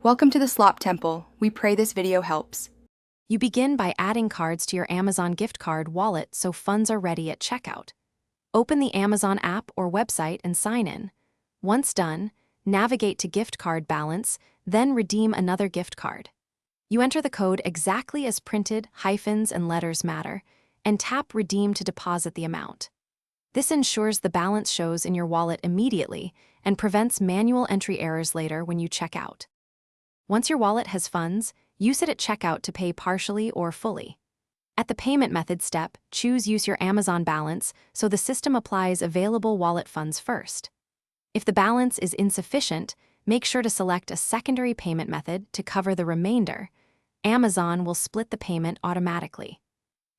Welcome to the Slop Temple. We pray this video helps. You begin by adding cards to your Amazon gift card wallet so funds are ready at checkout. Open the Amazon app or website and sign in. Once done, navigate to gift card balance, then redeem another gift card. You enter the code exactly as printed, hyphens and letters matter, and tap Redeem to deposit the amount. This ensures the balance shows in your wallet immediately and prevents manual entry errors later when you check out. Once your wallet has funds, use it at checkout to pay partially or fully. At the payment method step, choose Use Your Amazon Balance so the system applies available wallet funds first. If the balance is insufficient, make sure to select a secondary payment method to cover the remainder. Amazon will split the payment automatically.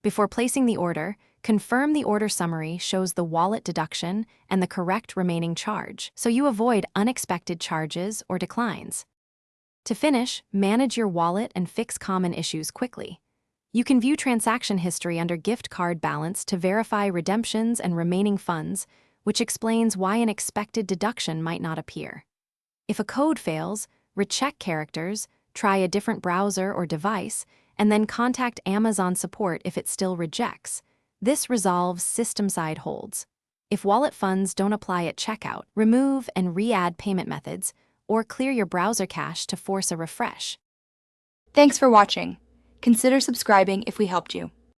Before placing the order, confirm the order summary shows the wallet deduction and the correct remaining charge, so you avoid unexpected charges or declines. To finish, manage your wallet and fix common issues quickly. You can view transaction history under gift card balance to verify redemptions and remaining funds, which explains why an expected deduction might not appear. If a code fails, recheck characters, try a different browser or device, and then contact Amazon support if it still rejects. This resolves system-side holds. If wallet funds don't apply at checkout, remove and re-add payment methods, or clear your browser cache to force a refresh. Thanks for watching. Consider subscribing if we helped you.